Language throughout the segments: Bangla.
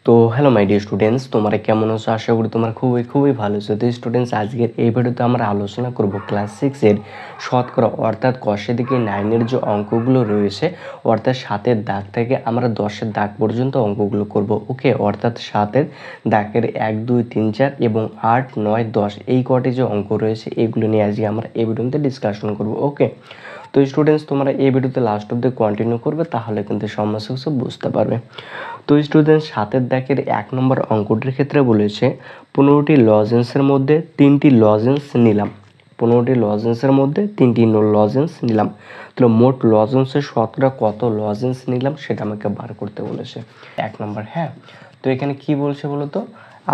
তো হ্যালো মাই ডিয়ার স্টুডেন্টস, তোমরা কেমন আছো? আশা করি তোমরা খুবই ভালো আছো। তো স্টুডেন্টস, আজকের এই ভিডিওতে আমরা আলোচনা করব ক্লাস 6-এর শতকরা অর্থাৎ কষে দিকে 9-এর যে অঙ্কগুলো রয়েছে, অর্থাৎ 7-এর দাগ থেকে আমরা 10-এর দাগ পর্যন্ত অঙ্কগুলো করব। ওকে, অর্থাৎ 7-এর দাগের 1, 2, 3, 4 এবং 8, 9, 10 এই কটি যে অঙ্ক রয়েছে এগুলো নিয়ে আজকে আমরা এই ভিডিওতে ডিসকাশন করব। ওকে, তো স্টুডেন্টস, তোমরা এই ভিডিওতে লাস্ট অব্দি কন্টিনিউ করবে, তাহলে কিন্তু সমস্যা কিছু বুঝতে পারবে। তো স্টুডেন্ট, 7-এর দাগের 1 নম্বর অঙ্কটির ক্ষেত্রে বলেছে 15টি লজেন্সের মধ্যে 3টি লজেন্স নিলাম। 15টি লজেন্সের মধ্যে 3টি লজেন্স নিলাম। তাহলে মোট লজেন্সের শতকরা কত লজেন্স নিলাম সেটা আমাকে বার করতে বলেছে 1 নম্বর। হ্যাঁ, তো এখানে কি বলছে বলো তো,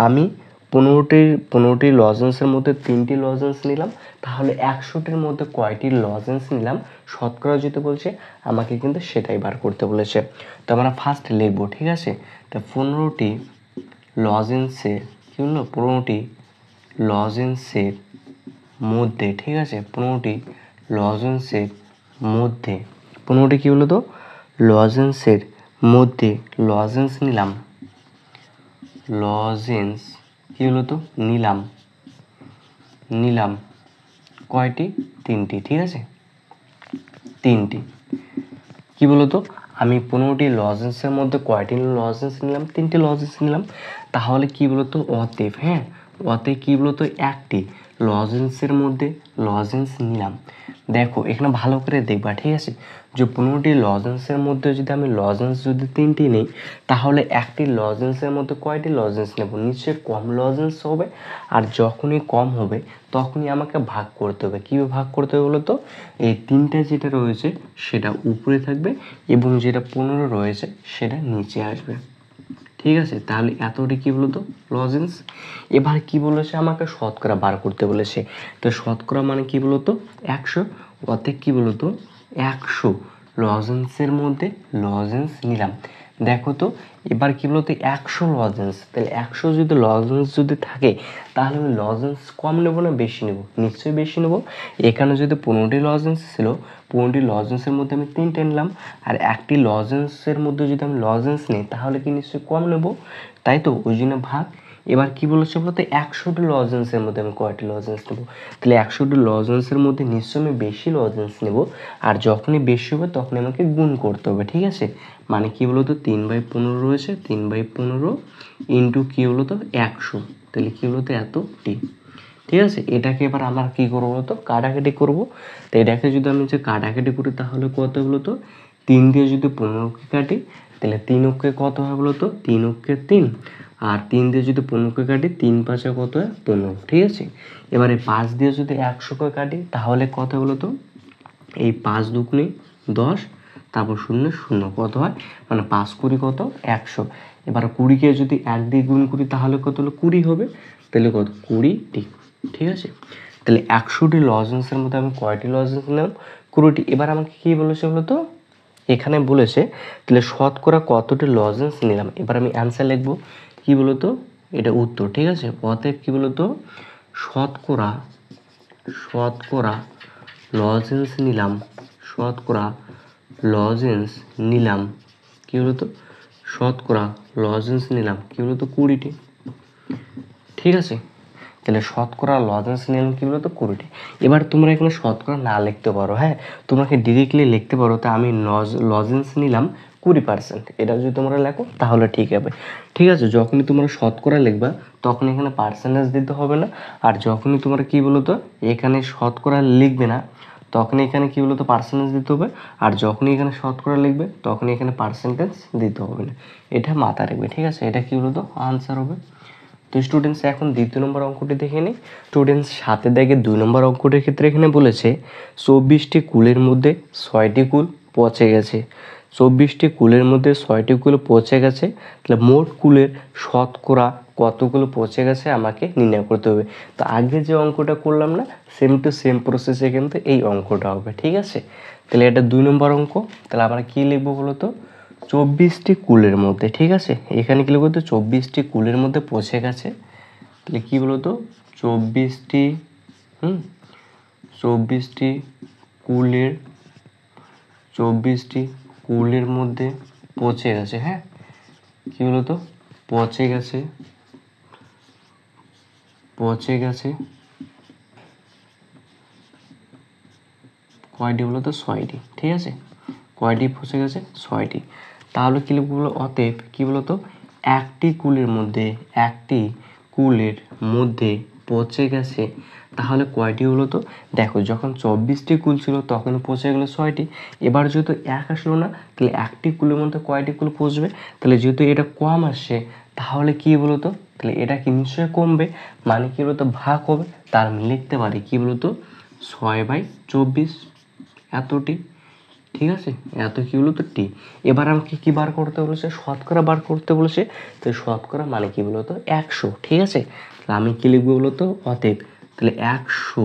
আমি 15টি লজেন্সের মধ্যে 3টি লজেন্স নিলাম, তাহলে 100টির মধ্যে কয়টি লজেন্স নিলাম শতকরা যেতে বলছে আমাকে কিন্তু সেটাই বার করতে বলেছে। তো আমরা ফার্স্ট লিখবো, ঠিক আছে। তো 15টি লজেন্সের কি হলো, 15টি লজেন্সের মধ্যে, ঠিক আছে, 15টি লজেন্সের মধ্যে 15টি কি হলো তো লজেন্সের মধ্যে লজেন্স নিলাম, লজেন্স কি হলো তো নিলাম কয়টি? 3টি, ঠিক আছে, 3টি। কি বলতো, আমি 15টি লজেন্সের মধ্যে কয়টি লজেন্স নিলাম? 3টি লজেন্স নিলাম। তাহলে কি বলতো, অতএব, হ্যাঁ, অতএব কি বলতো, একটি লজেন্সের মধ্যে লজেন্স নিলাম। দেখো এখানে ভালো করে দেখবা, ঠিক আছে, যে 15টি লজেন্সের মধ্যে যদি আমি লজেন্স যদি 3টি নিই, তাহলে একটি লজেন্সের মধ্যে কয়টি লজেন্স নেব? নিশ্চয়ই কম লজেন্স হবে। আর যখনই কম হবে তখনই আমাকে ভাগ করতে হবে। কীভাবে ভাগ করতে হবে বলো তো, এই 3টে যেটা রয়েছে সেটা উপরে থাকবে এবং যেটা 15 রয়েছে সেটা নিচে আসবে, ঠিক আছে। তাহলে এতটি কি বলতো লজেন্স। এবার কি বলেছে, আমাকে শতকরা বার করতে বলেছে। তো শতকরা মানে কি বলতো 100, অর্থাৎ কি বলতো 100 লজেন্সের মধ্যে লজেন্স নিলাম। দেখো তো, এবার কি বলতো 100 লজেন্স, তাহলে 100 যদি লজেন্স যদি থাকে তাহলে আমি লজেন্স কম নেবো না বেশি নেবো? নিশ্চয়ই বেশি নেবো। এখানে যদি 15টি লজেন্স ছিল, 15টি লজেন্সের মধ্যে আমি 3টে নিলাম, আর একটি লজেন্সের মধ্যে যদি আমি লজেন্স নিই তাহলে কি নিশ্চয়ই কম নেব, তাই তো, ওই জন্য ভাগ। এবার কি বলেছে বলতে, 100টি লজেন্সের মধ্যে আমি কয়টি লজেন্স নেব? তাহলে 100টি লজেন্সের মধ্যে নিশ্চয়ই আমি বেশি লজেন্স নেব, আর যখনই বেশি হবে তখনই আমাকে গুণ করতে হবে, ঠিক আছে। মানে কি বলতো 3/15 রয়েছে, 3/15 ইন্টু কি বলতো 100, তাহলে কি বলতো এতটি, ঠিক আছে। এটাকে এবার আমরা কি করবো বলতো, কাটাকাটি করবো। তো এটাকে যদি আমি যে কাটাকাটি করি তাহলে কত বলতো, 3 দিয়ে যদি 15কে কাটি তাহলে 3 অক্ষে কত হয় বলতো, 3 অক্ষে 3, আর 3 দিয়ে যদি 15কে কাটি 3 5 কত হয় 15, ঠিক আছে। এবারে 5 দিয়ে যদি 100কে কাটি তাহলে কত বলতো, এই 5 দুগুণে 10, তারপর 0 0 কত হয়, মানে 5 কুড়ি কত 100। এবার 20কে যদি 1 দিয়ে গুণ করি তাহলে কত হলো 20 হবে, তাহলে কত 20টি, ঠিক আছে। তাহলে 100টি লজেন্সের মধ্যে আমি কয়টি লজেন্স নিলাম? 20টি। এবার আমাকে কি বলেছে বলতো, এখানে বলেছে তাহলে শতকরা কতটি লজেন্স নিলাম। এবার আমি অ্যান্সার লিখবো, কি বলতো, এটা উত্তর, ঠিক আছে। অতএব কি বলতো, শতকরা লজেন্স নিলাম, শতকরা লজেন্স নিলাম, কি বলতো, শতকরা লজেন্স নিলাম কি বলতো 20টি, ঠিক আছে। তাহলে শতকরা লজেন্স নিলাম কি বলতো 20টি। এবার তোমরা এখানে শতকরা না লিখতে পারো, হ্যাঁ, তোমরা ডিরেক্টলি লিখতে পারো, তা আমি লজেন্স নিলাম 20%, এটা যদি তোমরা লেখো তাহলে ঠিক হবে, ঠিক আছে। যখনই তোমরা শতকরা লিখবা তখন এখানে পার্সেন্টেজ দিতে হবে না, আর যখনই তোমরা কি বলতো এখানে শতকরা লিখবে না তখন এখানে কি বলতো পার্সেন্টেজ দিতে হবে, আর যখনই এখানে শতকরা লিখবে তখন এখানে পার্সেন্টেজ দিতে হবে না। এটা মাথায় রাখবে, ঠিক আছে। এটা কি বলতো আনসার হবে। তো স্টুডেন্টস, এখন দ্বিতীয় নম্বর অঙ্কটি দেখে নিই। স্টুডেন্টস, 7-এর দাগে 2 নম্বর অঙ্কটির ক্ষেত্রে এখানে বলেছে 24টি কুলের মধ্যে 6টি কুল পচে গেছে। 24টি কুলের মধ্যে 6টি কুল পচে গেছে, তাহলে মোট কুলের শতকরা কতগুলো পচে গেছে আমাকে নির্ণয় করতে হবে। তো আগে যে অঙ্কটা করলাম না, সেম টু সেম প্রসেসে কিন্তু এই অঙ্কটা হবে, ঠিক আছে। তাহলে এটা 2 নম্বর অঙ্ক। তাহলে আমরা কি লিখবো বলো তো, 24টি কুলের মধ্যে, ঠিক আছে, এখানে কি লিখবো তো 24টি কুলের মধ্যে পচে গেছে, তাহলে কি বলতো 24টি 24টি কুলের 24টি কুলের মধ্যে পচে গেছে, হ্যাঁ, কি বলতো পচে গেছে, পচে গেছে কয়টি বলতো? 6টি। ঠিক আছে, কয়টি পচে গেছে? 6টি। তাহলে কি লিখবো? অতএব কি বলতো, একটি কুলের মধ্যে পচে গেছে তাহলে কয়টি হলো? তো দেখো, যখন 24টি কুল ছিল তখন পচে গেলো 6টি। এবার যেহেতু 1 আসলো না, তাহলে একটি কুলের মধ্যে কয়টি কুল পচবে? তাহলে যেহেতু এটা কম আসছে, তাহলে কি বলতো, তাহলে এটা কি নিশ্চয়ই কমবে, মানে কি বলতো, ভাগ হবে। তার আমি লিখতে পারি কি বলতো, 6/24 এতটি। ঠিক আছে, এত কি বলতো টি। এবার আমাকে কি বার করতে বলেছে? শতকরা বার করতে বলেছে। তো শতকরা মানে কি বলতো, 100। ঠিক আছে, তাহলে আমি কি লিখবো বলতো, অতএব তাহলে 100,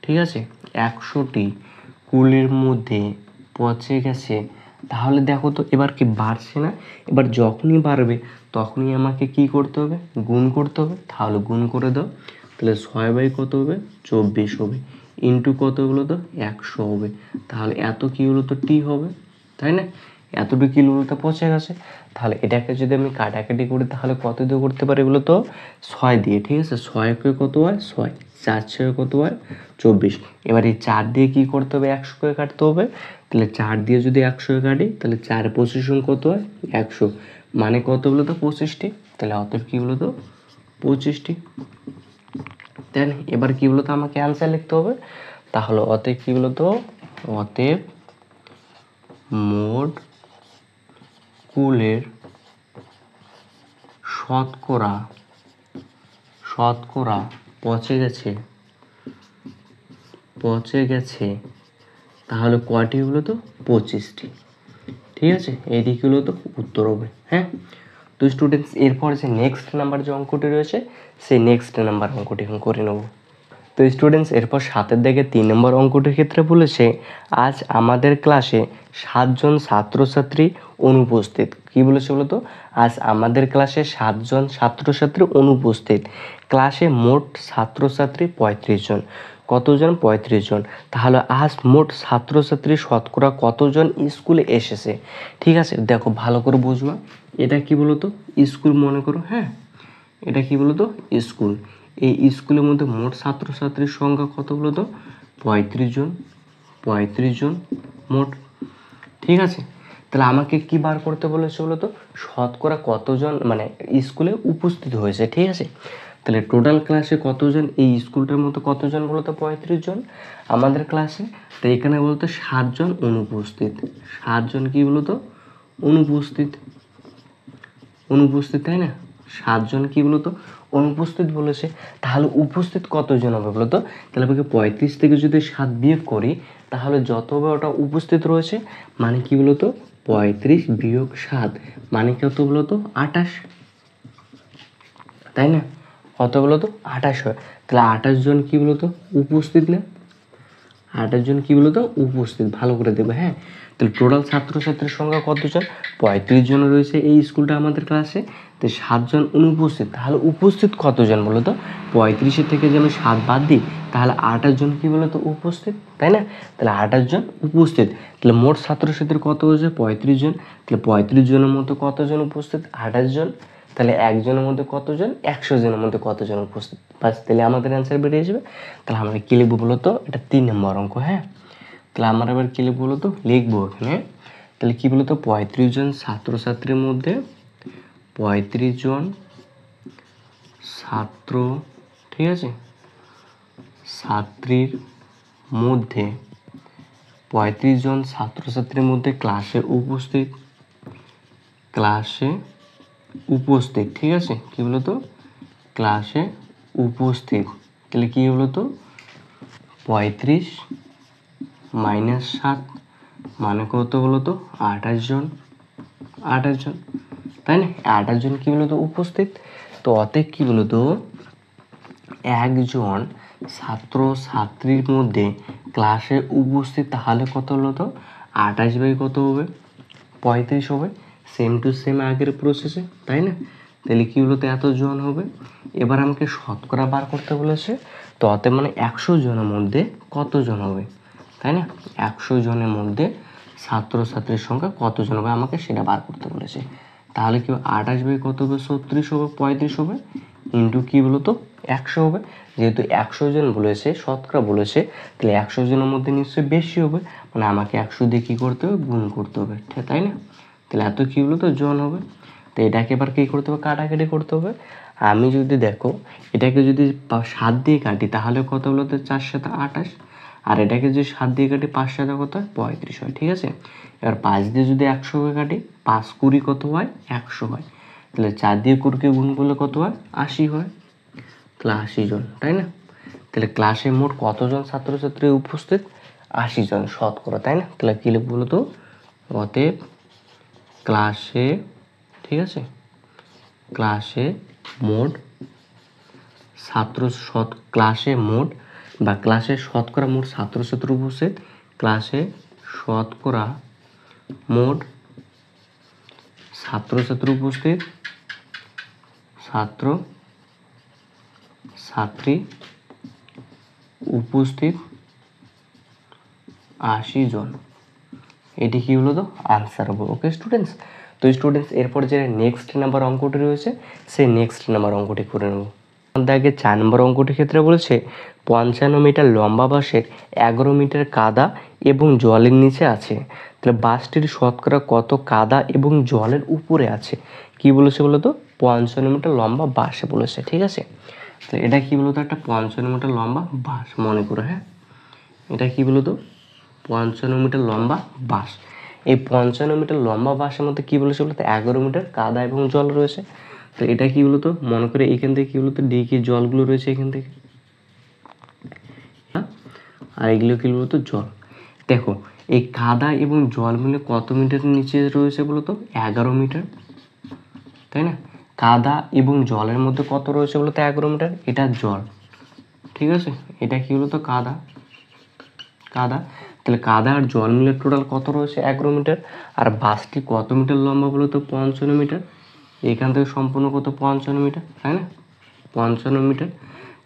ঠিক আছে, 100টি কুলের মধ্যে পচে গেছে। তাহলে দেখো তো এবার কি বাড়ছে না? এবার যখনই বাড়বে তখনই আমাকে কি করতে হবে? গুণ করতে হবে। তাহলে গুণ করে দাও। তাহলে 6/কত হবে? 24 হবে, ইন্টু কত হলো? তো 100 হবে। তাহলে এত কি হলো? তো টি হবে, তাই না? এতটুকু কি হলো? তো পচে গেছে। তাহলে এটাকে যদি আমি কাটাকাটি করি তাহলে কত দিয়ে করতে পারি বলো তো? 6 দিয়ে। ঠিক আছে, 6 কে কত হয়? 6, 4 6 কত হয়? 24। এবার এই 4 দিয়ে কি করতে হবে? 100 করে কাটতে হবে। তাহলে 4 দিয়ে যদি 100 কাটি তাহলে 4 25 কত হয়? 100, মানে কত বলো তো? 25টি। তাহলে অতএব কি বলো তো? 25টি। দেন এবার কি বলতো, আমাকে অ্যান্সার লিখতে হবে। তাহলে অতএব কি বলতো, অতএব মোট কুলের শতকরা পচে গেছে তাহলে কয়টি হলো? তো 25টি। ঠিক আছে, এইদিকে হলো তো উত্তর হবে। হ্যাঁ, তো স্টুডেন্টস এরপর যে নেক্সট নাম্বার যে অঙ্কটি রয়েছে সেই নেক্সট নাম্বার অঙ্কটি এখন করে নেব। তো স্টুডেন্টস এরপর 7-এর দিকে 3 নম্বর অঙ্কটির ক্ষেত্রে বলেছে, আজ আমাদের ক্লাসে 7 জন ছাত্রছাত্রী অনুপস্থিত। কি বলেছে বলতো? আজ আমাদের ক্লাসে 7 জন ছাত্রছাত্রী অনুপস্থিত। ক্লাসে মোট ছাত্রছাত্রী 35 জন। কতজন? 35 জন। তাহলে আজ মোট ছাত্রছাত্রী শতকরা কতজন স্কুলে এসেছে? ঠিক আছে, দেখো ভালো করে বুঝবা। এটা কি বলতো? স্কুল মনে করো। হ্যাঁ, এটা কি বলতো? স্কুল। এই স্কুলের মধ্যে মোট ছাত্রছাত্রীর সংখ্যা কত বলতো? 35 জন। 35 জন মোট। ঠিক আছে, তাহলে আমাকে কি বার করতে বলেছে বলতো? শতকরা কতজন মানে স্কুলে উপস্থিত হয়েছে। ঠিক আছে, তাহলে টোটাল ক্লাসে কতজন, এই স্কুলটার মধ্যে কতজন বলতো? 35 জন আমাদের ক্লাসে। তো এখানে বলতো 7 জন অনুপস্থিত। 7 জন কি বলতো? অনুপস্থিত, তাই না? 7 জন কি বলতো? অনুপস্থিত বলেছে। তাহলে উপস্থিত কতজন হবে বলতো? তাহলে আমাকে 35 থেকে যদি 7 বিয়োগ করি তাহলে যত হবে ওটা উপস্থিত রয়েছে, মানে কি বলতো? 35 বিয়োগ 7 মানে কত বলতো? 28, তাই না? কত বলতো? 28 হয়। তাহলে 28 জন কি বলতো? উপস্থিত না? 28 জন কি বলতো? উপস্থিত। ভালো করে দেবে। হ্যাঁ, তাহলে টোটাল ছাত্রছাত্রীর সংখ্যা কতজন? 35 জন রয়েছে এই স্কুলটা আমাদের ক্লাসে। তো 7 জন অনুপস্থিত। তাহলে উপস্থিত কতজন বলতো? 35-এর থেকে যে আমি 7 বাদ দিই তাহলে 28 জন কি বলতো? উপস্থিত, তাই না? তাহলে 28 জন উপস্থিত। তাহলে মোট ছাত্রছাত্রীর কত হয়েছে? 35 জন। তাহলে 35 জনের মধ্যে কতজন উপস্থিত? 28 জন। তাহলে একজনের মধ্যে কতজন? 100 জনের মধ্যে কতজন উপস্থিত? বাস, তাহলে আমাদের অ্যান্সার বেরিয়ে যাবে। তাহলে আমরা কি লিখবো বলতো? এটা 3 নম্বর অঙ্ক। হ্যাঁ, তাহলে আমরা এবার কি লিখবো বলতো? লিখবো এখানে তাহলে কি বলতো? 35 জন ছাত্রছাত্রীর মধ্যে 35 জন ছাত্র, ঠিক আছে, ছাত্রীর মধ্যে 35 জন ছাত্রছাত্রীর মধ্যে ক্লাসে উপস্থিত, ঠিক আছে, কি বলতো? ক্লাসে উপস্থিত। তাহলে কি বলতো? 35 মাইনাস 7 মানে কত বলতো? 28 জন। 28 জন, তাই না? 28 জন কি বলতো? উপস্থিত। তো অতএব কি বলতো? একজন ছাত্র ছাত্রীর মধ্যে ক্লাসে উপস্থিত তাহলে কত হলো? তো 28 কত হবে? 35 হবে। সেম টু সেম আগের প্রসেসে, তাই না? তাহলে কি বলতো? এতজন হবে। এবার আমাকে শতকরা বার করতে বলেছে। তো অতএব মানে 100 জনের মধ্যে কতজন হবে, তাই না? 100 জনের মধ্যে ছাত্রছাত্রীর সংখ্যা কতজন হবে আমাকে সেটা বার করতে বলেছে। তাহলে কি 28 বাই কত হবে 36 হবে 35 হবে ইন্টু কি বলতো 100 হবে। যেহেতু 100 জন বলেছে শতকরা বলেছে তাহলে 100 জনের মধ্যে নিশ্চয়ই বেশি হবে, মানে আমাকে 100 দিয়ে কী করতে হবে গুণ করতে হবে, তাই না? তাহলে এত কী বলতো জন হবে। তো এটাকে এবার কী করতে হবে কাটাকাটি করতে হবে। আমি যদি দেখো এটাকে যদি 7 দিয়ে কাটি তাহলে কত বলতো 4 7 28, আর এটাকে যদি 7 দিয়ে কাটি 5 7 কত হয় 35 হয়, ঠিক আছে। এবার 5 দিয়ে যদি 100কে কাটি 5 20 কত হয় 100 হয়, তাহলে 4 দিয়ে 20কে গুণ করলে কত হয় 80 হয়, তাহলে 80 জন, তাই না? তাহলে ক্লাসে মোট কতজন ছাত্রছাত্রী উপস্থিত 80 জন শতকরা, তাই না? তাহলে কী লিখব বলো তো অতএব ক্লাসে, ঠিক আছে, ক্লাসে মোট ক্লাসে মোট বা ক্লাসে শতকরা মোট ছাত্রছাত্রী উপস্থিত, ক্লাসে শতকরা মোট ছাত্রছাত্রী উপস্থিত, ছাত্র ছাত্রী উপস্থিত 80 জন। এটি কি হলো তো আনসার হবে। ওকে স্টুডেন্টস, তো স্টুডেন্টস এরপর যে নেক্সট নাম্বার অঙ্কটি রয়েছে সেই নেক্সট নাম্বার অঙ্কটি করে নেব। আগে 4 নম্বর অঙ্কটির ক্ষেত্রে বলেছে 55 মিটার লম্বা বাসের 11 মিটার কাদা এবং জলের নিচে আছে, তাহলে বাসটির শতকরা কত কাদা এবং জলের উপরে আছে। কি বলেছে বলো তো 55 মিটার লম্বা বাসে বলেছে, ঠিক আছে। তাহলে এটা কি বলতো একটা 55 মিটার লম্বা বাস মনে করো, হ্যাঁ এটা কি বলতো 55 মিটার লম্বা বাস। এই 55 মিটার লম্বা বাসের মধ্যে কি বলেছে বলতো 11 মিটার কাদা এবং জল রয়েছে। তো এটা কি বলতো মনে করে এখান থেকে কি বলতো ডিকি জলগুলো রয়েছে এখান থেকে, আর এগুলো কি বলতো জল। দেখো এই কাদা এবং জল মিলে কত মিটার নিচে রয়েছে বলতো 11 মিটার, তাই না? কাদা এবং জলের মধ্যে কত রয়েছে বলতো 11 মিটার, এটা জল, ঠিক আছে। এটা কি বলতো কাদা, তাহলে কাদা আর জল মিলে টোটাল কত রয়েছে 11 মিটার। আর বাসটি কত মিটার লম্বা বলতো 55 মিটার, এখান থেকে সম্পূর্ণ কত 55 মিটার, তাই না 55 মিটার।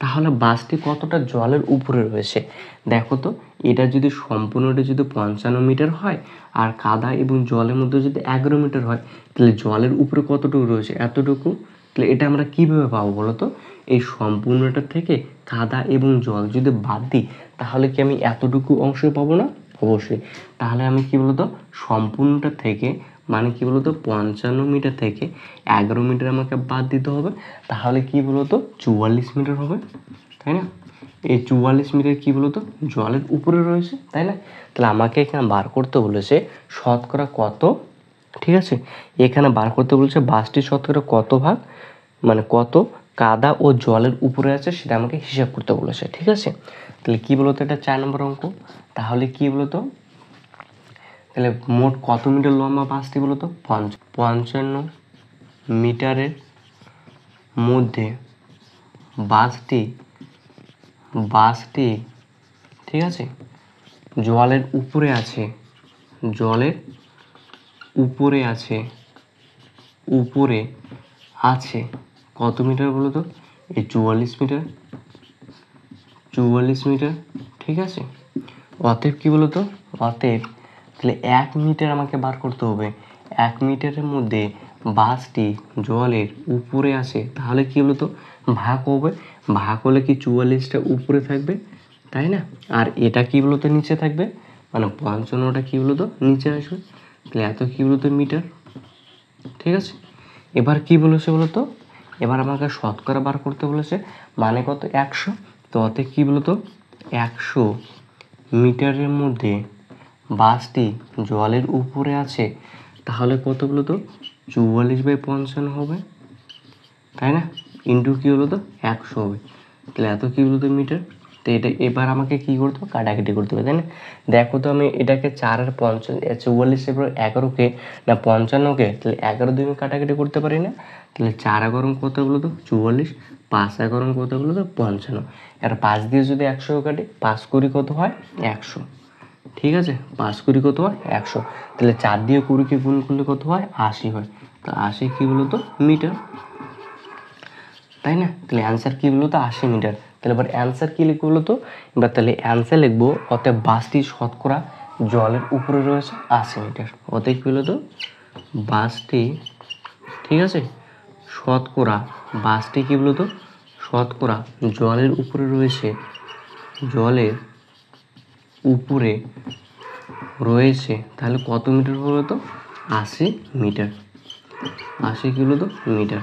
তাহলে বাসটি কতটা জলের উপরে রয়েছে দেখো তো, এটা যদি সম্পূর্ণটা যদি 55 মিটার হয় আর কাদা এবং জলের মধ্যে যদি 11 মিটার হয় তাহলে জলের উপরে কতটুকু রয়েছে এতটুকু। তাহলে এটা আমরা কীভাবে পাবো বলো তো, এই সম্পূর্ণটা থেকে কাদা এবং জল যদি বাদ দিই তাহলে কি আমি এতটুকু অংশ পাবো না? অবশ্যই। তাহলে আমি কি বলতো সম্পূর্ণটা থেকে মানে কি বলতো 55 মিটার থেকে 11 মিটার আমাকে বাদ দিতে হবে, তাহলে কি বলতো 44 মিটার হবে, তাই না? এই 44 মিটার কি বলতো জলের উপরে রয়েছে, তাই না? তাহলে আমাকে এখানে বার করতে বলেছে শতকরা কত, ঠিক আছে। এখানে বার করতে বলেছে বাসটি শতকরা কত ভাগ মানে কত কাদা ও জলের উপরে আছে সেটা আমাকে হিসাব করতে বলেছে, ঠিক আছে। তাহলে কি বলতো এটা 4 নম্বর অঙ্ক। তাহলে কি বলতো তাহলে মোট কত মিটার লম্বা বাসটি বলতো 55 মিটারের মধ্যে বাসটি ঠিক আছে জলের উপরে আছে, জলের উপরে আছে কত মিটার বলতো এই 44 মিটার, ঠিক আছে। অতএব কি বলতো অতএব তাহলে 1 মিটার আমাকে বার করতে হবে, 1 মিটারের মধ্যে বাসটি জলের উপরে আছে, তাহলে কি বলতো ভাগ হবে, ভাগ হলে কি 44টা উপরে থাকবে, তাই না? আর এটা কি বলতো নিচে থাকবে, মানে 55টা কি বলতো নিচে আসবে, তাহলে এত কি বলতো মিটার, ঠিক আছে। এবার কি বলেছে বলতো এবার আমাকে শতকরা বার করতে বলেছে, মানে কত 100। তো অতএব কি বলতো 100 মিটারের মধ্যে বাসটি জলের উপরে আছে, তাহলে কত বলতো 44/55 হবে, তাই না? ইন্টু কি হলো তো 100 হবে, তাহলে এত কি বলতো মিটার। তো এটা এবার আমাকে কি করতে হবে কাটাকাটি করতে হবে, তাই না? দেখো তো আমি এটাকে 4 আর 44 এবার 11কে না 55কে তাহলে 11 দিয়ে আমি কাটাকাটি করতে পারি না, তাহলে 4 11 কত বলতো 44, 5 11 কত বলতো 55, আর 5 দিয়ে যদি 100 কাটি 5 20 কত হয় 100, ঠিক আছে। 5 20 কত হয় 100, তাহলে 4 দিয়ে 20কে গুণ করলে কত হয় 80 হয়, তো 80 কি বলতো মিটার, তাই না? তাহলে অ্যান্সার কি বলতো 80 মিটার। তাহলে এবার অ্যান্সার কি লিখবো বলতো, এবার তাহলে অ্যান্সার লিখবো অতএব বাসটি শতকরা জলের উপরে রয়েছে 80 মিটার। অতএব কি বলতো বাসটি ঠিক আছে। শতকরা 22টি কী বলতো শতকরা জলের উপরে রয়েছে, জলের উপরে রয়েছে, তাহলে কত মিটার বলতো? 80 মিটার। 80 কী বলতো মিটার।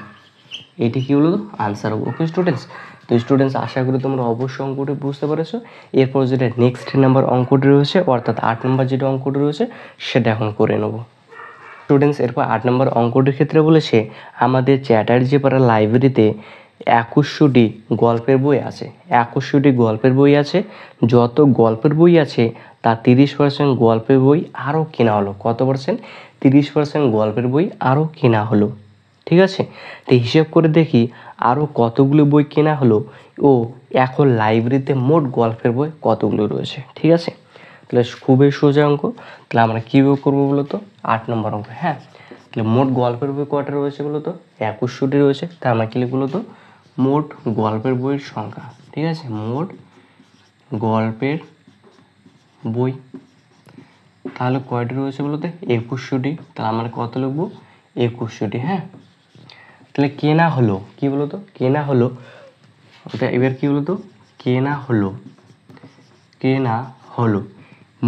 এটি কী বলতো আনসার হবে। ওকে স্টুডেন্টস, তো স্টুডেন্টস আশা করি তোমরা অবশ্যই অঙ্কটি বুঝতে পেরেছো। এরপর যেটা নেক্সট নাম্বার অঙ্কটি রয়েছে, অর্থাৎ 8 নম্বর যেটা অঙ্কটি রয়েছে সেটা এখন করে নেব। স্টুডেন্টস এরপর 8 নম্বর অঙ্কটির ক্ষেত্রে বলেছে আমাদের চ্যাটার্জি পাড়া লাইব্রেরিতে 2100টি গল্পের বই আছে। 2100টি গল্পের বই আছে। যত গল্পের বই আছে তার 30% গল্পের বই আরও কেনা হলো। কত পার্সেন্ট? 30% গল্পের বই আরও কেনা হলো। ঠিক আছে, তো হিসেব করে দেখি আরও কতগুলো বই কেনা হলো ও এখন লাইব্রেরিতে মোট গল্পের বই কতগুলো রয়েছে। ঠিক আছে, তাহলে খুবই সোজা অঙ্ক। তাহলে আমরা কীভাবে করবো বলো তো? 8 নম্বর অঙ্ক। হ্যাঁ, তাহলে মোট গল্পের বই কয়টা রয়েছে বলো তো? 2100টি রয়েছে। তা আমরা কী লিখব বলো তো? মোট গল্পের বইয়ের সংখ্যা। ঠিক আছে, মোট গল্পের বই তাহলে কয়টি রয়েছে বলো তো? 2100টি। তাহলে আমরা কত লিখবো? 2100টি। হ্যাঁ, তাহলে কেনা হলো কী বলো তো? কেনা হলো ওটা এবার কী বলো তো? কেনা হলো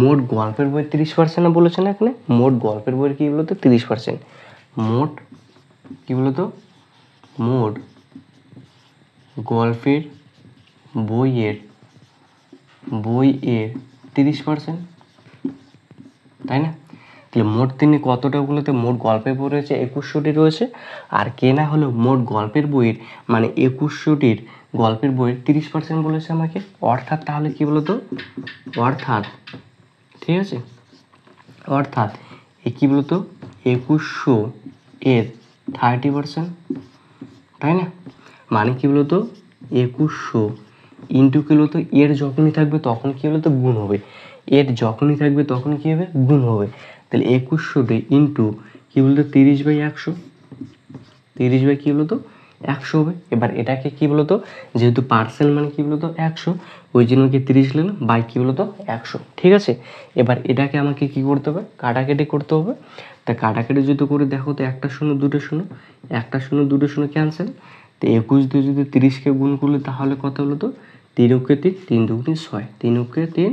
মোট গল্পের বই 30% বলেছে না এখানে? মোট গল্পের বইয়ের কী বলতো? 30%। মোট কী বলতো? মোট গল্পের বইয়ের 30%, তাই না? তাহলে মোট তিনি কতটা বলতে? মোট গল্পের বই রয়েছে 2100টি রয়েছে, আর কেনা হলো মোট গল্পের বইয়ের মানে 2100টির গল্পের বইয়ের 30% বলেছে আমাকে। অর্থাৎ তাহলে কী বলতো? অর্থাৎ ঠিক আছে, অর্থাৎ এ কী বলতো? 2100 এর 30%, তাই না? মানে কী বলতো? 2100 ইন্টু কী বলতো? এর যখনই থাকবে তখন কী বলতো? গুণ হবে। এর যখনই থাকবে তখন কী হবে? গুণ হবে। তাহলে 2100 ইন্টু কী বলতো? 30/100। 30 কী বলতো? 100 হবে। এবার এটাকে কী বলতো? যেহেতু পার্সেল মানে কী বলতো? 100, ওই জন্য কি 30 লিখলাম বাই কী বলতো? 100। ঠিক আছে, এবার এটাকে আমাকে কী করতে হবে? কাটাকাটি করতে হবে। তা কাটাকাটি যদি করে দেখো তো 1টা শূন্য 2টা শূন্য, 1টা শূন্য 2টা শূন্য ক্যান্সেল। তো 21 দিয়ে যদি 30কে গুণ করলে তাহলে কত হলো তো? 3 অক্ষে 3, 3 দুগুণে 6, 3 অক্ষে 3,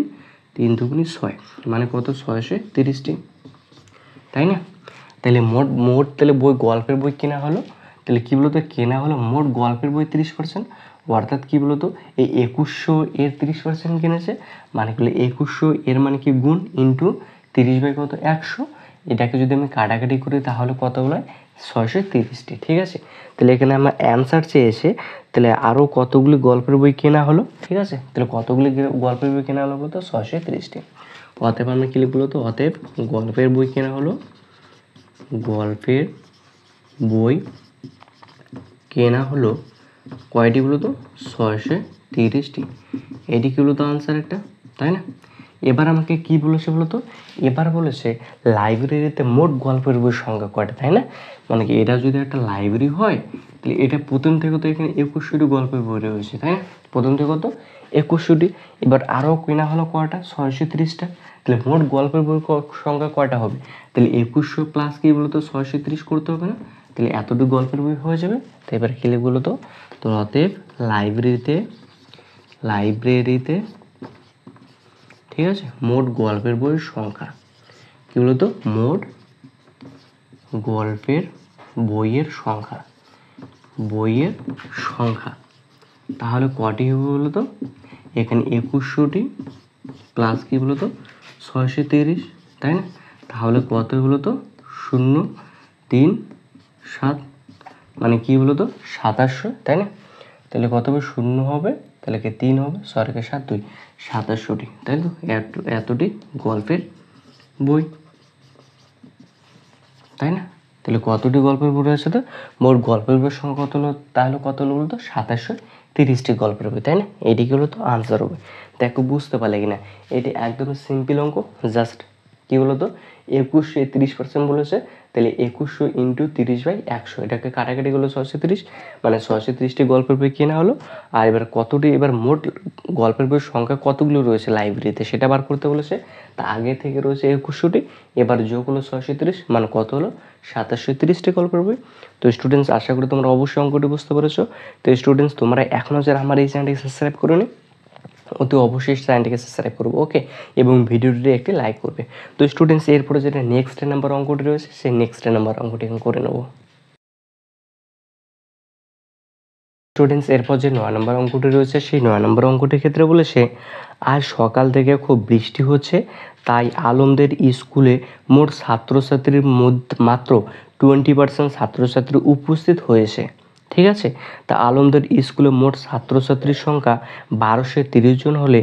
3 দুগুণে 6, মানে কত? 630টি, তাই না? তাহলে মোট তাহলে বই গল্পের বই কেনা হলো। তাহলে কী বলতো? কেনা হলো মোট গল্পের বই 30%। অর্থাৎ কী বলতো? এই 2100 এর 30% কিনেছে, মানে কি 2100 এর মানে কি গুণ ইন্টু 30 কত? 100। এটাকে যদি আমি কাটাকাটি করি তাহলে কত হলো? 630টি। ঠিক আছে, তাহলে এখানে আমার অ্যান্সার চেয়েছে তাহলে আরও কতগুলি গল্পের বই কেনা হলো। ঠিক আছে, তাহলে কতগুলি গল্পের বই কেনা হলো বলতো? 630টি। অতএব আমরা কী লিখব বলতো? অতএব গল্পের বই কেনা হলো, গল্পের বই কেনা হলো কয়টি বলতো? 630টি। এটি কি বলতো আনসার একটা, তাই না? এবার আমাকে কি বলেছে বলতো? এবার বলেছে লাইব্রেরিতে মোট গল্পের বইয়ের সংখ্যা কয়টা, তাই না? মানে কি এটা যদি একটা লাইব্রেরি হয় তাহলে এটা প্রথম থেকে তো এখানে 2100টি গল্পের বই রয়েছে, তাই না? প্রথম থেকে কত? 2100টি। এবার আরও কেনা হলো কয়টা? 630টা। তাহলে মোট গল্পের বই সংখ্যা কয়টা হবে? তাহলে 2100 প্লাস কি বলতো? 630 করতে হবে না? তাহলে এতটুকু গল্পের বই হয়ে যাবে। তো এবার কি লিখব বলতো? তো অতএব লাইব্রেরিতে ঠিক আছে মোট গল্পের বইয়ের সংখ্যা কি বলতো? মোট গল্পের বইয়ের সংখ্যা তাহলে কটি হবে বলতো? এখানে 2100টি প্লাস কি বলতো? 630, তাই না? তাহলে কত বলতো? 0, 3, 7, মানে কি বলতো? 2700, তাই না? তাহলে কত হবে? 0 হবে, তাহলে কি 3 হবে, 6 × 7 2, 2700টি, তাই তো? এতটি গল্পের বই, তাই না? তাহলে কতটি গল্পের বই রয়েছে? তো মোট গল্পের বইয়ের সংখ্যা কত হলো? তাহলে কত হলো বলতো? 2730টি গল্পের বই, তাই না? এটিকে হলো তো আনসার হবে। দেখো বুঝতে পারলে কিনা? এটি একদম সিম্পল অঙ্ক। জাস্ট কি বলতো? 2100 30% বলেছে, তাহলে 2100 ইন্টু 30/100, এটাকে কাটাকাটি করলো 630, মানে 630টি গল্পের বই কেনা হলো। আর এবার কতটি, এবার মোট গল্পের বইয়ের সংখ্যা কতগুলো রয়েছে লাইব্রেরিতে সেটা বার করতে বলেছে। তা আগে থেকে রয়েছে 2100টি, এবার যোগ হলো 630, মানে কত হলো 2730টি গল্পের বই। তো স্টুডেন্টস, আশা করি তোমরা অবশ্যই অঙ্কটি বুঝতে পেরেছো। তো স্টুডেন্টস, তোমরা এখনও যারা আমার এই চ্যানেলটি সাবস্ক্রাইব করোনি, অতি অবশ্যই চ্যানেলটিকে সাবস্ক্রাইব করবো, ওকে, এবং ভিডিওটিতে একটি লাইক করবে। তো স্টুডেন্টস, এরপরে যেটা নেক্সট নাম্বার অঙ্কটি রয়েছে সেই নেক্সট নাম্বার অঙ্কটি এখন করে নেব। স্টুডেন্টস, এরপর যে 9 নম্বর অঙ্কটি রয়েছে সেই 9 নম্বর অঙ্কটির ক্ষেত্রে বলেছে, আজ সকাল থেকে খুব বৃষ্টি হচ্ছে, তাই আলমদের স্কুলে মোট ছাত্রছাত্রীর মধ্যে মাত্র 20% ছাত্রছাত্রী উপস্থিত হয়েছে। ঠিক আছে, তা আলমদের স্কুলে মোট ছাত্রছাত্রীর সংখ্যা 1230 জন হলে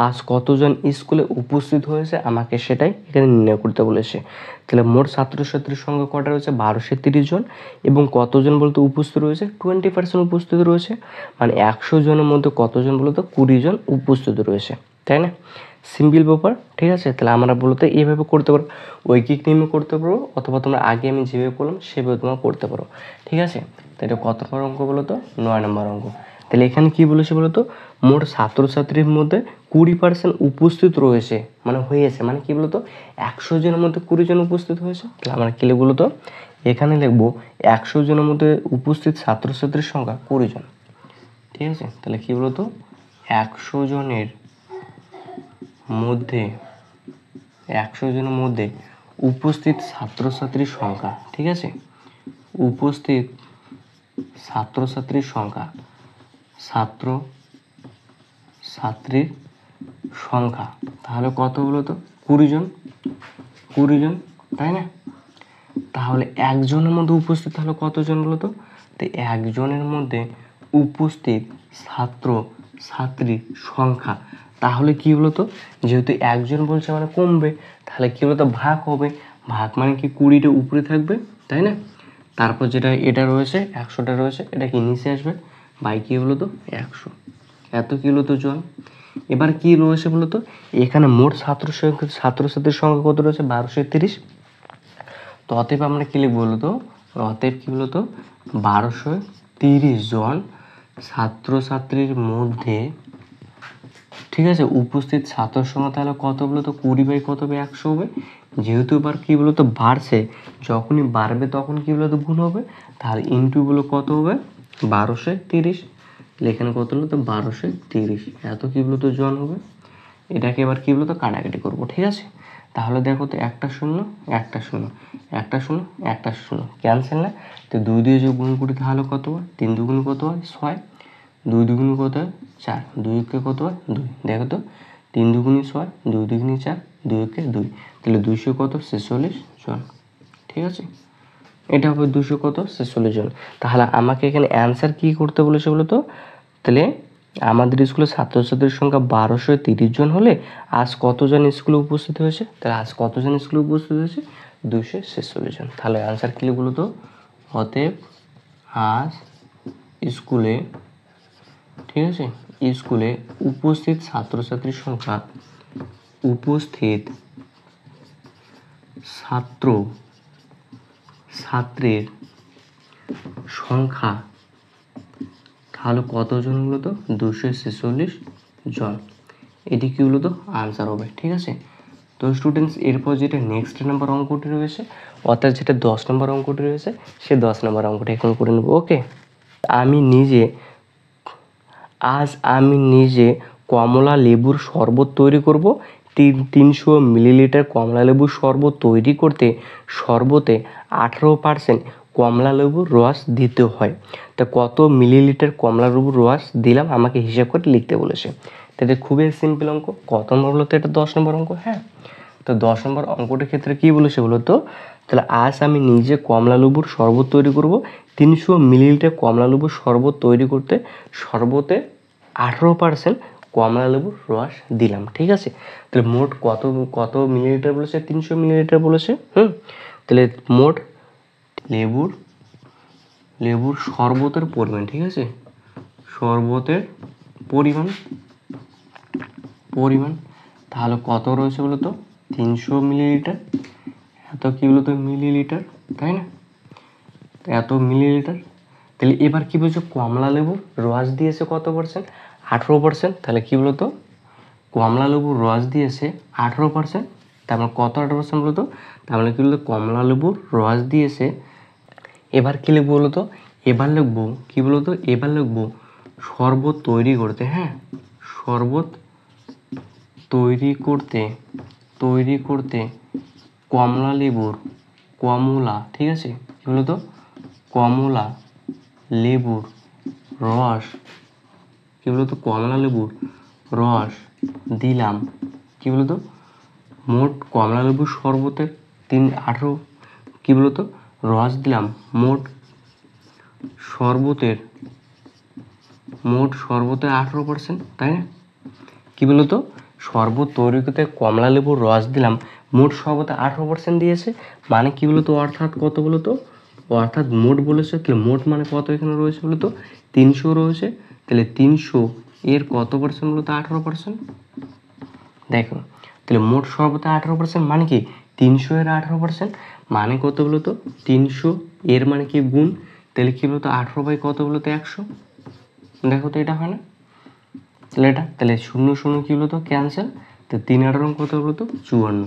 আজ কতজন স্কুলে উপস্থিত হয়েছে আমাকে সেটাই এখানে নির্ণয় করতে বলেছে। তাহলে মোট ছাত্রছাত্রীর সংখ্যা কটা রয়েছে, 1230 জন, এবং কতজন বলতে উপস্থিত রয়েছে, 20% উপস্থিত রয়েছে, মানে 100 জনের মধ্যে কতজন বলতো, 20 জন উপস্থিত রয়েছে, তাই না? সিম্পল ব্যাপার, ঠিক আছে। তাহলে আমরা বলতে এইভাবে করতে পারো, ঐকিক নিয়মে করতে পারো, অথবা তোমরা আগে আমি যেভাবে করলাম সেভাবে তোমরা করতে পারো, ঠিক আছে। তো এটা কত নম্বর অঙ্ক বলো তো, 9 নম্বর অঙ্ক। তাহলে এখানে কি বলেছে বলতো, মোট ছাত্রছাত্রীর মধ্যে 20% উপস্থিত রয়েছে, মানে হয়েছে, মানে কি বলতো 100 জনের মধ্যে 20 জন উপস্থিত হয়েছে। তাহলে আমরা কি লিখবো বলতো, এখানে লিখবো 100 জনের মধ্যে উপস্থিত ছাত্রছাত্রীর সংখ্যা 20 জন, ঠিক আছে। তাহলে কি বলতো, 100 জনের মধ্যে 100 জনের মধ্যে উপস্থিত ছাত্রছাত্রীর সংখ্যা, ঠিক আছে, উপস্থিত ছাত্রছাত্রীর সংখ্যা, ছাত্র ছাত্রীর সংখ্যা তাহলে কত হলো তো, 20 জন, 20 জন, তাই না? তাহলে একজনের মধ্যে উপস্থিত তাহলে কতজন বলো তো, তো একজনের মধ্যে উপস্থিত ছাত্র ছাত্রীর সংখ্যা, তাহলে কি হলো তো, যেহেতু একজন বলছে মানে কমবে, তাহলে কি হলো তো, ভাগ হবে, ভাগ মানে কি 20টা উপরে থাকবে, তাই না? তারপর যেটা এটা রয়েছে 100টা রয়েছে, এটা কি নিচে আসবে, বাই কি হলো তো 100, এত কি হলো তো জন। এবার কি রয়েছে বলো তো, এখানে মোট ছাত্রছাত্রীর সংখ্যা কত রয়েছে, 1230। তো অতএব আমরা কি লিখবো বলো তো, অতএব কি বলো তো, 1230 জন ছাত্রছাত্রীর মধ্যে, ঠিক আছে, উপস্থিত ছাত্র সংখ্যা তাহলে কত বলো তো, 20 কত হবে, 100 হবে। যেহেতু এবার কি বলো তো বাড়ছে, যখনই বাড়বে তখন কি বলো তো গুণ হবে, তাহলে ইন্টু গুলো কত হবে, 1230। এখানে কত হলো তো, 1230, এত কি বলো তো জন হবে। এটাকে এবার কি বলো তো কাটাকাটি করবো, ঠিক আছে। তাহলে দেখো তো, একটা শূন্য একটা শূন্য একটা শূন্য একটা শূন্য ক্যান্সেল না, তো 2 দিয়ে যোগ গুণ করি তাহলে কত হয়, 3 দুগুণ কত হয় 6, 2 দুগুণ কত হয় 4, 2 কে কত হয় 2, দেখো তো 3 দুগুণী 6, 2 দুগুণী 4, 2 কে 2, তাহলে 200 কত 46 জন, ঠিক আছে। এটা হবে 200 কত 46 জন। তাহলে আমাকে এখানে অ্যান্সার কি করতে বলেছে বলো তো, তাহলে আমাদের স্কুলে ছাত্রছাত্রীর সংখ্যা 1230 জন হলে আজ কতজন স্কুলে উপস্থিত হয়েছে, তাহলে আজ কতজন স্কুলে উপস্থিত হয়েছে, 246 জন। তাহলে অ্যান্সার কি বলো তো, অতএব আজ স্কুলে, ঠিক আছে, স্কুলে উপস্থিত ছাত্রছাত্রীর সংখ্যা, উপস্থিত ছাত্র ছাত্রীর সংখ্যা তাহলে কতজন হলো তো, 246 জন। এটি কি হলো তো আনসার হবে, ঠিক আছে। তো স্টুডেন্টস, এরপর যেটা নেক্সট নাম্বার অঙ্কটি রয়েছে, অর্থাৎ যেটা 10 নম্বর অঙ্কটি রয়েছে, সে 10 নম্বর অঙ্কটি এখন করে নেব, ওকে। আজ আমি নিজে কমলা লেবুর শরবত তৈরি করব। 300 মিলিলিটার কমলা লেবুর শরবত তৈরি করতে শরবতে 18% কমলা লেবুর রস দিতে হয়। তা কত মিলিলিটার কমলা লেবুর রস দিলাম আমাকে হিসাব করে লিখতে বলেছে। তো এটা খুবই সিম্পল অঙ্ক। কত নম্বর হলো তো, এটা 10 নম্বর অঙ্ক, হ্যাঁ। তো 10 নম্বর অঙ্কটির ক্ষেত্রে কী বলেছে বলো তো, তাহলে আজ আমি নিজে কমলা লেবুর শরবত তৈরি করব। 300 মিলিলিটার কমলা লেবুর শরবত তৈরি করতে শরবতে 18% কমলা লেবুর রস দিলাম, ঠিক আছে। তাহলে মোট কত কত মিলিলিটার বলেছে, 300 মিলিলিটার বলেছে, তাহলে মোট লেবুর শরবতের পরিমাণ, ঠিক আছে, শরবতের পরিমাণ তাহলে কত রয়েছে বলো তো, 300 মিলিলিটার, এত এত কি বলতো মিলিলিটার, তাই না? তো এত মিলিলিটার। তাহলে এবার কি বলছো, কমলা লেবুর রস দিয়েছে কত পার্সেন্ট? 18%। তাহলে কি বলতো, কমলা লেবুর রস দিয়েছে 18%। তার মানে কত 18% বলতো? তার মানে কি বলতো, কমলা লেবুর রস দিয়েছে। এবার কি লিখবো বলতো, এবার লিখবো কি বলতো, এবার লিখবো শরবত তৈরি করতে। হ্যাঁ, শরবত তৈরি করতে কমলা লেবুর, কমলা, ঠিক আছে, কি বলতো, কমলা লেবুর রস, কি বলতো, কমলা লেবুর রস দিলাম, কি বলতো, মোট কমলা লেবুর শরবতের 18 কি বলতো রস দিলাম, মোট শরবতের 18%, তাই না? কি বলতো, শরবত তৈরি করতে কমলা লেবুর রস দিলাম, মোট শরবতে 18% দিয়েছে, মানে কি বলতো, অর্থাৎ কত বলতো, অর্থাৎ মোট বলেছে কি, মোট মানে কত এখানে রয়েছে বলতো, 300 রয়েছে। তাহলে 300 এর কত পার্সেন্ট বলতো, 18%। দেখো, তাহলে মোট শরবতে 18% মানে কি 300 এর 18% মানে কত বলতো, 300 এর মানে কি গুণ, তাহলে কি বলতো 18 বাই কত বলতো 100। দেখো তো এটা হয় না? তাহলে এটা, তাহলে 0 0 কি বলতো ক্যান্সেল। তো 3 18 কত বলতো 54,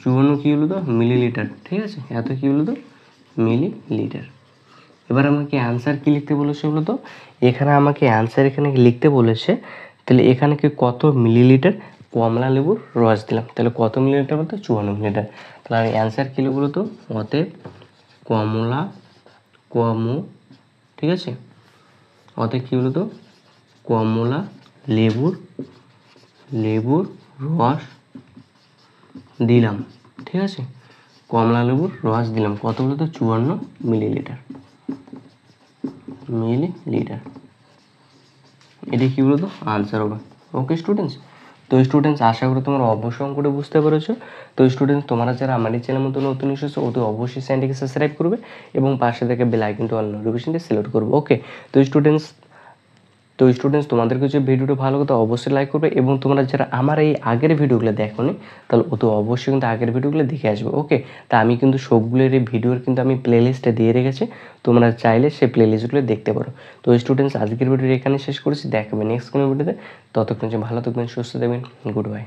54 কি বলতো মিলিলিটার, ঠিক আছে, এত কি বলতো মিলিলিটার। এবার আমাকে অ্যান্সার কি লিখতে বলেছে বলতো, এখানে আমাকে অ্যান্সার এখানে লিখতে বলেছে। তাহলে এখানে কি কত মিলিলিটার কমলা লেবুর রস দিলাম, তাহলে কত মিলিলিটার বলতো 54 মিলিলিটার। তাহলে আমি অ্যান্সার কি লিখবো বলতো, অতএব কমলা ঠিক আছে, অতএব কি বলতো কমলা লেবুর রস দিলাম, ঠিক আছে, কমলা লেবুর রস দিলাম কত বলতো 54 মিলিলিটার। এটা কি বলতো আনসার হবে। ওকে স্টুডেন্টস, তো স্টুডেন্টস আশা করি তোমরা অবশ্যই অঙ্কটা বুঝতে পেরেছো। তো স্টুডেন্টস তোমরা যারা আমার এই চ্যানেল মতো নতুন এসেছো অতি অবশ্যই চ্যানেলটিকে সাবস্ক্রাইব করবে এবং পাশে থেকে বেল আইকনটি অল নোটিফিকেশনটি সিলেক্ট করবে। ওকে, তো স্টুডেন্টস তোমাদের কাছে ভিডিওটা ভালো কথা অবশ্যই লাইক করবে এবং তোমরা যারা আমার এই আগের ভিডিওগুলো দেখোনি তাহলে অতি অবশ্যই কিন্তু আগের ভিডিওগুলো দেখে আসবে। ওকে, তা আমি কিন্তু সবগুলোর এই ভিডিওর কিন্তু আমি প্লেলিস্টে দিয়ে রেখেছি, তোমরা চাইলে সেই প্লেলিস্টগুলো দেখতে পারো। তো স্টুডেন্টস আজকের ভিডিও এখানে শেষ করেছি, দেখাবে নেক্সট কোনো ভিডিওতে। ততক্ষণ ভালো থাকবেন, সুস্থ থাকবেন, গুড বাই।